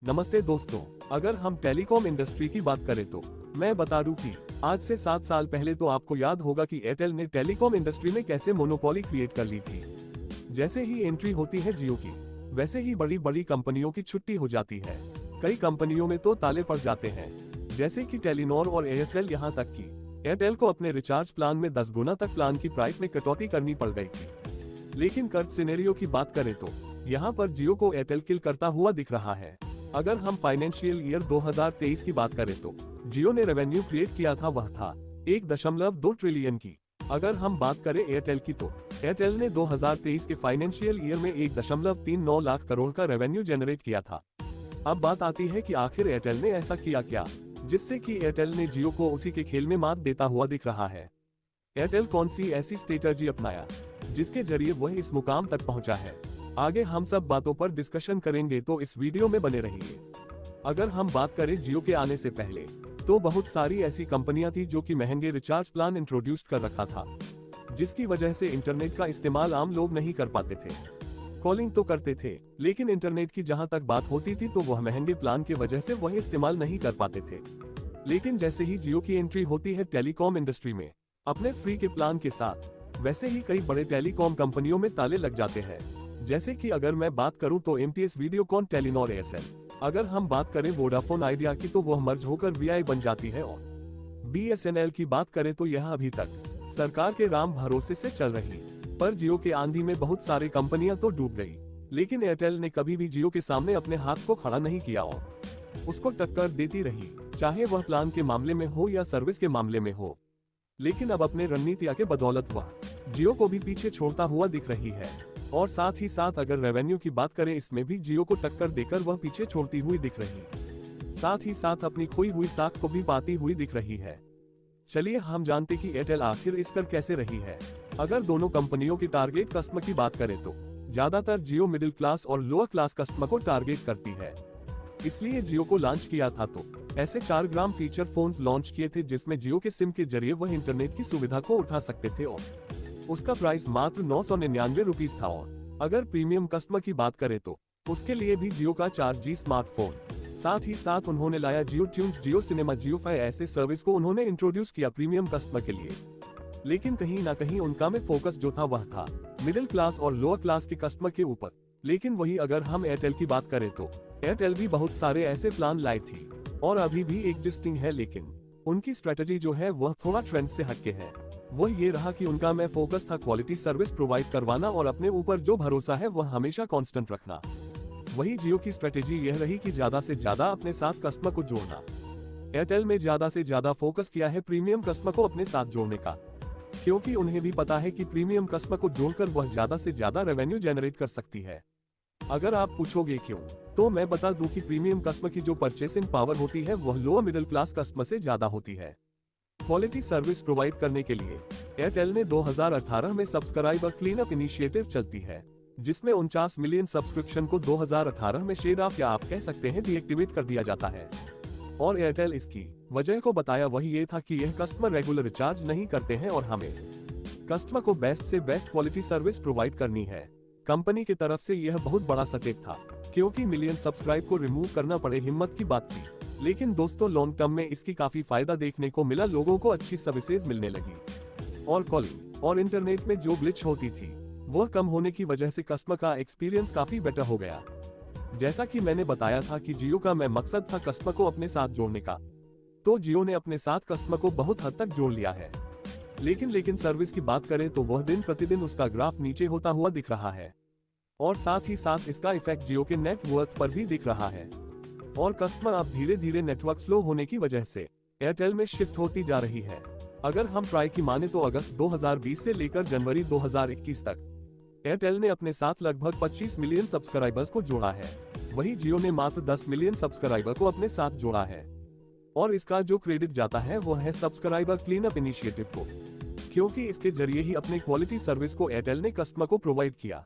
नमस्ते दोस्तों, अगर हम टेलीकॉम इंडस्ट्री की बात करें तो मैं बता दूं कि आज से 7 साल पहले तो आपको याद होगा कि एयरटेल ने टेलीकॉम इंडस्ट्री में कैसे मोनोपोली क्रिएट कर ली थी। जैसे ही एंट्री होती है जियो की, वैसे ही बड़ी बड़ी कंपनियों की छुट्टी हो जाती है। कई कंपनियों में तो ताले पड़ जाते हैं, जैसे कि टेलीनॉर और एयरसेल, यहाँ तक कि एयरटेल को अपने रिचार्ज प्लान में 10 गुना तक प्लान की प्राइस में कटौती करनी पड़ गई थी। लेकिन कर्ज सिनेरियो की बात करें तो यहाँ पर जियो को एयरटेल किल करता हुआ दिख रहा है। अगर हम फाइनेंशियल ईयर 2023 की बात करें तो जियो ने रेवेन्यू क्रिएट किया था, वह था 1.2 ट्रिलियन की। अगर हम बात करें एयरटेल की तो एयरटेल ने 2023 के फाइनेंशियल ईयर में 1.39 लाख करोड़ का रेवेन्यू जनरेट किया था। अब बात आती है कि आखिर एयरटेल ने ऐसा किया क्या, जिससे कि एयरटेल ने जियो को उसी के खेल में मात देता हुआ दिख रहा है। एयरटेल कौन सी ऐसी स्ट्रेटजी अपनाया जिसके जरिए वह इस मुकाम तक पहुंचा है। आगे हम सब बातों पर डिस्कशन करेंगे, तो इस वीडियो में बने रहिए। अगर हम बात करें जियो के आने से पहले, तो बहुत सारी ऐसी कंपनियां थी जो कि महंगे रिचार्ज प्लान इंट्रोड्यूस कर रखा था, जिसकी वजह से इंटरनेट का इस्तेमाल आम लोग नहीं कर पाते थे। कॉलिंग तो करते थे, लेकिन इंटरनेट की जहां तक बात होती थी तो वह महंगे प्लान की वजह से वह इस्तेमाल नहीं कर पाते थे। लेकिन जैसे ही जियो की एंट्री होती है टेलीकॉम इंडस्ट्री में अपने फ्री के प्लान के साथ, वैसे ही कई बड़े टेलीकॉम कंपनियों में ताले लग जाते हैं। जैसे कि अगर मैं बात करूं तो एमटीएस, वीडियोकॉन, टेलीनॉर, एयरसेल। अगर हम बात करें वोडाफोन आइडिया की तो वह मर्ज होकर वीआई बन जाती है। और बीएसएनएल की बात करें तो यह अभी तक सरकार के राम भरोसे से चल रही, पर जियो के आंधी में बहुत सारी कंपनियां तो डूब गई। लेकिन एयरटेल ने कभी भी जियो के सामने अपने हाथ को खड़ा नहीं किया और उसको टक्कर देती रही, चाहे वह प्लान के मामले में हो या सर्विस के मामले में हो। लेकिन अब अपने रणनीतियों के बदौलत वह जियो को भी पीछे छोड़ता हुआ दिख रही है। और साथ ही साथ अगर रेवेन्यू की बात करें, इसमें भी जियो को टक्कर देकर वह पीछे छोड़ती हुई दिख रही, साथ ही साथ अपनी खोई हुई साख को भी पाती हुई दिख रही है। चलिए हम जानते कि एयरटेल आखिर इस कर कैसे रही है। अगर दोनों कंपनियों की टारगेट कस्टमर की बात करें तो ज्यादातर जियो मिडिल क्लास और लोअर क्लास कस्टमर को टारगेट करती है। इसलिए जियो को लॉन्च किया था तो ऐसे 4 ग्राम फीचर फोन्स लॉन्च किए थे, जिसमें जियो के सिम के जरिए वह इंटरनेट की सुविधा को उठा सकते थे और उसका प्राइस मात्र 999 रुपीज था। और अगर प्रीमियम कस्टमर की बात करें तो उसके लिए भी जियो का 4G स्मार्टफोन, साथ ही साथ उन्होंने लाया जियो ट्यून्स, जियो सिनेमा, जियो फाई, ऐसे सर्विस को उन्होंने इंट्रोड्यूस किया प्रीमियम कस्टमर के लिए। लेकिन कहीं ना कहीं उनका में फोकस जो था वह था मिडिल क्लास और लोअर क्लास के कस्टमर के ऊपर। लेकिन वही अगर हम एयरटेल की बात करें तो एयरटेल भी बहुत सारे ऐसे प्लान लाई थी और अभी भी एग्जिस्टिंग है, लेकिन उनकी स्ट्रेटजी जो है वह थोड़ा ट्रेंड से हटके है। वह ये रहा कि उनका में फोकस था क्वालिटी सर्विस प्रोवाइड करवाना और अपने ऊपर जो भरोसा है वह हमेशा कांस्टेंट रखना। वही जियो की स्ट्रेटजी यह रही कि ज्यादा से ज्यादा अपने साथ कस्टमर को जोड़ना। एयरटेल में ज्यादा से ज्यादा फोकस किया है प्रीमियम कस्टमर को अपने साथ जोड़ने का, क्योंकि उन्हें भी पता है कि प्रीमियम कस्टमर को जोड़कर वह ज्यादा से ज्यादा रेवेन्यू जनरेट कर सकती है। अगर आप पूछोगे क्यों, तो मैं बता दूं कि प्रीमियम कस्टमर की जो परचेसिंग पावर होती है वह लोअर मिडिल क्लास कस्टमर से ज्यादा होती है। क्वालिटी सर्विस प्रोवाइड करने के लिए एयरटेल ने 2018 में सब्सक्राइबर क्लीन अप इनिशिएटिव चलती है, जिसमें 49 मिलियन सब्सक्रिप्शन को 2018 में शेड ऑफ, या आप कह सकते हैं डीएक्टिवेट कर दिया जाता है। और एयरटेल इसकी वजह को बताया वही ये था कि यह कस्टमर रेगुलर रिचार्ज नहीं करते हैं और हमें कस्टमर को बेस्ट से बेस्ट क्वालिटी सर्विस प्रोवाइड करनी है। कंपनी की तरफ से यह बहुत बड़ा स्टेप था, क्योंकि मिलियन सब्सक्राइब को रिमूव करना पड़े हिम्मत की बात थी। लेकिन दोस्तों लॉन्ग टर्म में इसकी काफी फायदा देखने को मिला, लोगों को अच्छी सर्विसेज मिलने लगी और कॉलिंग और इंटरनेट में जो ग्लिच होती थी वह कम होने की वजह से कस्टमर का एक्सपीरियंस काफी बेटर हो गया। जैसा कि मैंने बताया था कि जियो का मैं मकसद था कस्टमर को अपने साथ जोड़ने का, तो जियो ने अपने साथ कस्टमर को बहुत हद तक जोड़ लिया है। लेकिन सर्विस की बात करें तो वह दिन प्रतिदिन उसका ग्राफ नीचे होता हुआ दिख रहा है और साथ ही साथ इसका इफेक्ट जियो के नेट वर्थ पर भी दिख रहा है। और कस्टमर अब धीरे धीरे नेटवर्क स्लो होने की वजह से एयरटेल में शिफ्ट होती जा रही है। अगर हम ट्राई की माने तो अगस्त 2020 से लेकर जनवरी 2021 तक एयरटेल ने अपने साथ लगभग 25 मिलियन सब्सक्राइबर्स को जोड़ा है। वही जियो ने मात्र 10 मिलियन सब्सक्राइबर को अपने साथ जोड़ा है और इसका जो क्रेडिट जाता है वो है सब्सक्राइबर क्लीन अप इनिशिएटिव को, क्योंकि इसके जरिए ही अपने क्वालिटी सर्विस को एयरटेल ने कस्टमर को प्रोवाइड किया।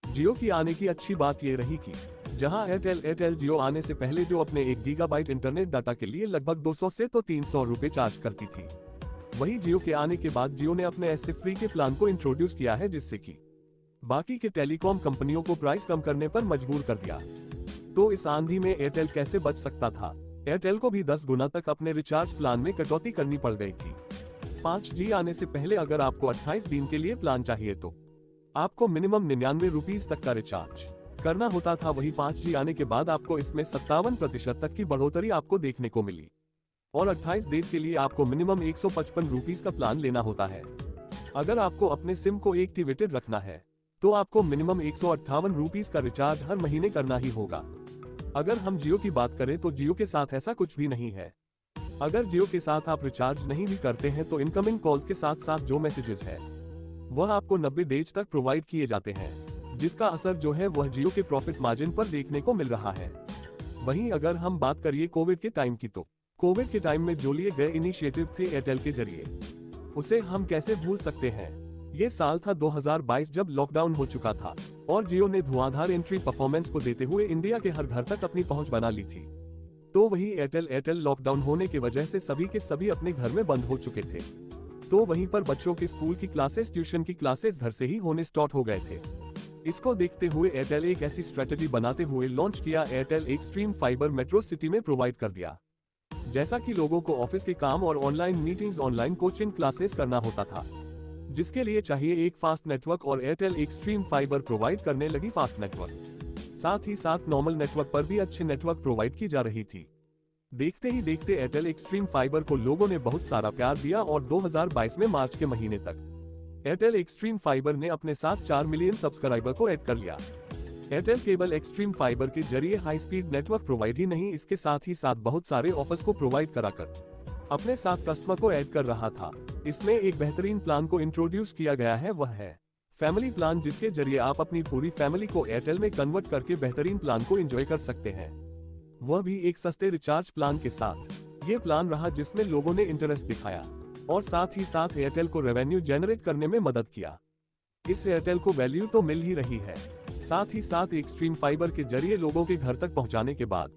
जियो की आने की अच्छी बात ये रही कि जहां एयरटेल जियो आने से पहले जो अपने 1 गीगाबाइट इंटरनेट डाटा के लिए लगभग 200 से तो 300 रुपए चार्ज करती थी, वही जियो के आने के बाद जियो ने अपने ऐसे फ्री के प्लान को इंट्रोड्यूस किया है, जिससे कि बाकी के टेलीकॉम कंपनियों को प्राइस कम करने पर मजबूर कर दिया। तो इस आंधी में एयरटेल कैसे बच सकता था? एयरटेल को भी 10 गुना तक अपने रिचार्ज प्लान में कटौती करनी पड़ गई थी। 5G आने से पहले अगर आपको 28 दिन के लिए प्लान चाहिए तो आपको मिनिमम 99 रुपीज तक का रिचार्ज करना होता था। वही 5G आने के बाद आपको इसमें 57% तक की बढ़ोतरी आपको देखने को मिली और 28 डेज के लिए आपको मिनिमम 155 रुपीज का प्लान लेना होता है। अगर आपको अपने सिम को एक्टिवेटेड रखना है तो आपको मिनिमम 158 रुपीज का रिचार्ज हर महीने करना ही होगा। अगर हम जियो की बात करें तो जियो के साथ ऐसा कुछ भी नहीं है। अगर जियो के साथ आप रिचार्ज नहीं भी करते हैं तो इनकमिंग कॉल्स के साथ साथ जो मैसेजेस है वह आपको 90 डेज तक प्रोवाइड किए जाते हैं, जिसका असर जो है वह जियो के प्रॉफिट मार्जिन पर देखने को मिल रहा है। वहीं अगर हम बात करिए कोविड के टाइम की, तो कोविड के टाइम में जो लिए गए इनिशिएटिव थे एयरटेल के जरिए, उसे हम कैसे भूल सकते हैं। ये साल था 2022 जब लॉकडाउन हो चुका था और जियो ने धुआंधार एंट्री परफॉर्मेंस को देते हुए इंडिया के हर घर तक अपनी पहुंच बना ली थी। तो वही एयरटेल लॉकडाउन होने की वजह से सभी के सभी अपने घर में बंद हो चुके थे। तो वहीं पर बच्चों के स्कूल की क्लासेस, ट्यूशन की क्लासेस घर से ही होने स्टार्ट हो गए थे। इसको देखते हुए एयरटेल एक ऐसी स्ट्रेटेजी बनाते हुए लॉन्च किया, Airtel extreme fibre metro city में प्रोवाइड कर दिया। जैसा कि लोगों को ऑफिस के काम और online meetings, online coaching classes करना होता था, जिसके लिए चाहिए एक फास्ट नेटवर्क और एयरटेल एक्सट्रीम फाइबर प्रोवाइड करने लगी फास्ट नेटवर्क। साथ ही साथ नॉर्मल नेटवर्क पर भी अच्छे नेटवर्क प्रोवाइड की जा रही थी। देखते ही देखते एयरटेल एक्सट्रीम फाइबर को लोगों ने बहुत सारा प्यार दिया और 2022 में मार्च के महीने तक एयरटेल एक्सट्रीम फाइबर ने अपने साथ 4 मिलियन सब्सक्राइबर को ऐड कर लिया। एयरटेल केवल एक्सट्रीम फाइबर के जरिए हाई स्पीड नेटवर्क प्रोवाइड ही नहीं, इसके साथ ही साथ बहुत सारे ऑफर्स को प्रोवाइड कराकर अपने साथ कस्टमर को ऐड कर रहा था। इसमें एक बेहतरीन प्लान को इंट्रोड्यूस किया गया है, वह है फैमिली प्लान, जिसके जरिए आप अपनी पूरी फैमिली को एयरटेल में कन्वर्ट करके बेहतरीन प्लान को एंजॉय कर सकते हैं, वह भी एक सस्ते रिचार्ज प्लान के साथ। ये प्लान रहा जिसमें लोगों ने इंटरेस्ट दिखाया और साथ ही साथ एयरटेल को रेवेन्यू जनरेट करने में मदद किया। इस एयरटेल को वैल्यू तो मिल ही रही है, साथ ही साथ एक्सट्रीम फाइबर के जरिए लोगों के घर तक पहुंचाने के बाद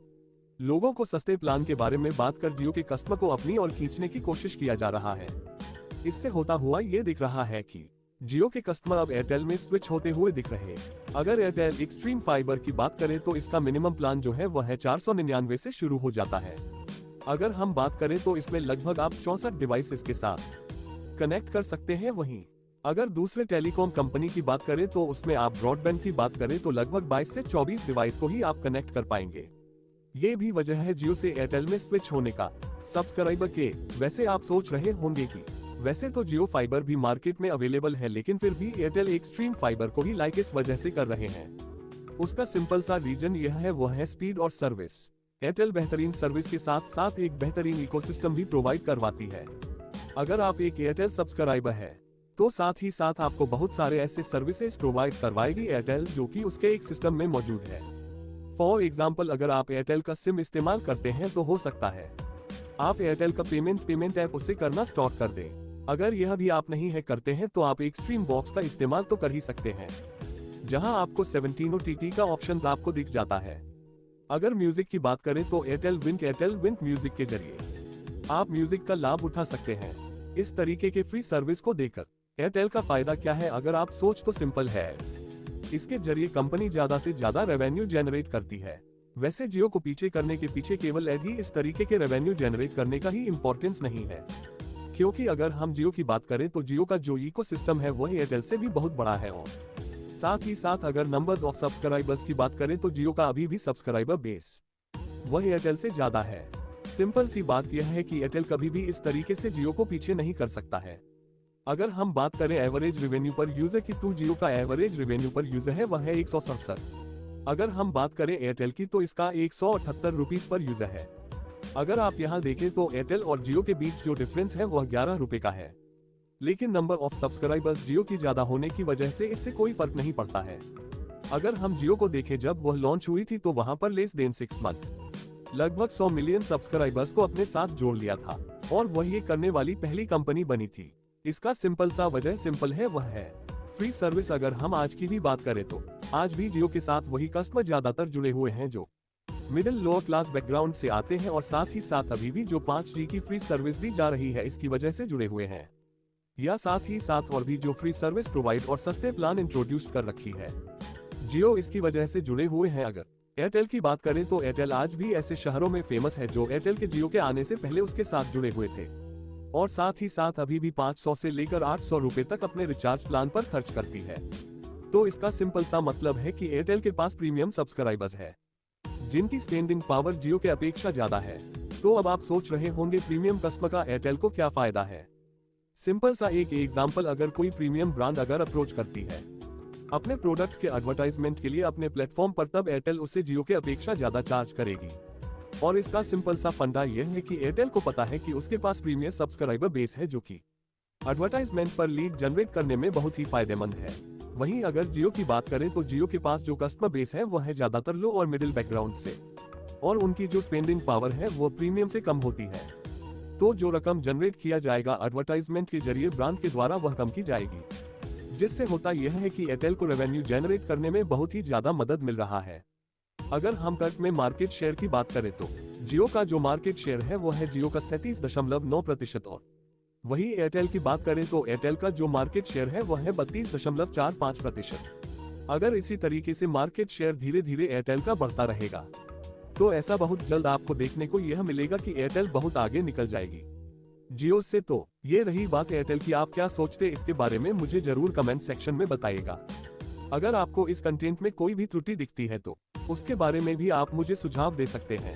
लोगों को सस्ते प्लान के बारे में बात कर जियो के कस्टमर को अपनी ओर खींचने की कोशिश किया जा रहा है। इससे होता हुआ ये दिख रहा है कि जियो के कस्टमर अब एयरटेल में स्विच होते हुए दिख रहे। अगर एयरटेल एक्सट्रीम फाइबर की बात करें तो इसका मिनिमम प्लान जो है वह है 499 से शुरू हो जाता है। अगर हम बात करें तो इसमें लगभग आप 64 डिवाइसेस के साथ कनेक्ट कर सकते हैं। वहीं अगर दूसरे टेलीकॉम कंपनी की बात करें तो उसमें आप ब्रॉडबैंड की बात करें तो लगभग 22 से 24 डिवाइस को ही आप कनेक्ट कर पाएंगे। ये भी वजह है जियो से एयरटेल में स्विच होने का सब्सक्राइबर के। वैसे आप सोच रहे होंगे कि वैसे तो जियो फाइबर भी मार्केट में अवेलेबल है, लेकिन फिर भी एयरटेल एक्सट्रीम फाइबर को ही लाइक इस वजह से कर रहे हैं। उसका सिंपल सा रीजन यह है, वह है स्पीड और सर्विस। एयरटेल बेहतरीन सर्विस के साथ साथ एक बेहतरीन इकोसिस्टम भी प्रोवाइड करवाती है। अगर आप एक एयरटेल सब्सक्राइबर है तो साथ ही साथ आपको बहुत सारे ऐसे सर्विसेज प्रोवाइड करवाएगी एयरटेल जो कि उसके एक सिस्टम में मौजूद है। फॉर एग्जाम्पल, अगर आप एयरटेल का सिम इस्तेमाल करते हैं तो हो सकता है आप एयरटेल का पेमेंट ऐप उसे करना स्टार्ट कर दें। अगर यह भी आप नहीं है करते हैं तो आप एक्सट्रीम बॉक्स का इस्तेमाल तो कर ही सकते हैं, जहां आपको 17 OTT का ऑप्शंस आपको दिख जाता है। अगर म्यूजिक की बात करें तो एयरटेल विंक म्यूजिक के जरिए आप म्यूजिक का लाभ उठा सकते हैं। इस तरीके के फ्री सर्विस को देकर एयरटेल का फायदा क्या है? अगर आप सोच तो सिंपल है, इसके जरिए कंपनी ज्यादा से ज्यादा रेवेन्यू जनरेट करती है। वैसे जियो को पीछे करने के पीछे केवल ऐड ही इस तरीके के रेवेन्यू जनरेट करने का ही इंपॉर्टेंस नहीं है, क्योंकि अगर हम जियो की बात करें तो जियो का जो इकोसिस्टम है वह एयरटेल से भी बहुत बड़ा है। और साथ ही साथ अगर नंबर्स ऑफ सब्सक्राइबर्स की बात करें तो जियो का अभी भी सब्सक्राइबर बेस वह एयरटेल से ज्यादा है। सिंपल सी बात यह है कि एयरटेल कभी भी इस तरीके से जियो को पीछे नहीं कर सकता है। अगर हम बात करें एवरेज रेवेन्यू पर यूजर की तो जियो का एवरेज रेवेन्यू पर यूजर है वह है 167। अगर हम बात करें एयरटेल की तो इसका 178 रुपीज पर यूजर है। अगर आप यहां देखें तो एयरटेल और जियो के बीच जो डिफरेंस है वह 11 रुपए का है, लेकिन नंबर ऑफ सब्सक्राइबर्स जियो की ज्यादा होने की वजह से इससे कोई फर्क नहीं पड़ता है। अगर हम जियो को देखें, जब वह लॉन्च हुई थी तो वहां पर लेस देन 6 मंथ लगभग 100 मिलियन सब्सक्राइबर्स को अपने साथ जोड़ लिया था और वह ये करने वाली पहली कंपनी बनी थी। इसका सिंपल सा वजह सिंपल है, वह है फ्री सर्विस। अगर हम आज की भी बात करें तो आज भी जियो के साथ वही कस्टमर ज्यादातर जुड़े हुए हैं जो मिडिल लोअर क्लास बैकग्राउंड से आते हैं और साथ ही साथ अभी भी जो 5G की फ्री सर्विस दी जा रही है इसकी वजह से जुड़े हुए हैं, या साथ ही साथ और भी जो फ्री सर्विस प्रोवाइड और सस्ते प्लान इंट्रोड्यूस कर रखी है जियो इसकी वजह से जुड़े हुए हैं। अगर एयरटेल की बात करें तो एयरटेल आज भी ऐसे शहरों में फेमस है जो एयरटेल के जियो के आने से पहले उसके साथ जुड़े हुए थे, और साथ ही साथ अभी भी 500 से लेकर 800 रुपए तक अपने रिचार्ज प्लान पर खर्च करती है। तो इसका सिंपल सा मतलब है कि एयरटेल के पास प्रीमियम सब्सक्राइबर्स है जिनकी स्पेंडिंग पावर जियो के अपेक्षा ज्यादा है। तो अब आप सोच रहे होंगे प्रीमियम कस्टमर का एयरटेल को क्या फायदा है। सिंपल सा एक एग्जांपल, अगर कोई प्रीमियम ब्रांड अगर अप्रोच करती है अपने प्रोडक्ट के एडवर्टाइजमेंट के लिए अपने प्लेटफॉर्म पर, तब एयरटेल उससे जियो के अपेक्षा ज्यादा चार्ज करेगी। और इसका सिंपल सा फंडा यह है कि एयरटेल को पता है कि उसके पास प्रीमियम सब्सक्राइबर बेस है जो कि एडवर्टाइजमेंट पर लीड जनरेट करने में बहुत ही फायदेमंद है। वहीं अगर जियो की बात करें तो जियो के पास जो कस्टमर बेस है वह है ज्यादातर लो और मिडिल बैकग्राउंड से, और उनकी जो स्पेंडिंग पावर है वो प्रीमियम से कम होती है। तो जो रकम जनरेट किया जाएगा एडवर्टाइजमेंट के जरिए ब्रांड के द्वारा वह कम की जाएगी, जिससे होता यह है कि एयरटेल को रेवेन्यू जनरेट करने में बहुत ही ज्यादा मदद मिल रहा है। अगर हम कट में मार्केट शेयर की बात करें तो जियो का जो मार्केट शेयर है वो है जियो का 37.9%, और वही एयरटेल की बात करें तो एयरटेल का जो मार्केट शेयर है वह है 32.45%। अगर इसी तरीके से मार्केट शेयर धीरे धीरे एयरटेल का बढ़ता रहेगा तो ऐसा बहुत जल्द आपको देखने को यह मिलेगा कि एयरटेल बहुत आगे निकल जाएगी जियो से। तो ये रही बात एयरटेल की, आप क्या सोचते इसके बारे में मुझे जरूर कमेंट सेक्शन में बताइएगा। अगर आपको इस कंटेंट में कोई भी त्रुटि दिखती है तो उसके बारे में भी आप मुझे सुझाव दे सकते हैं।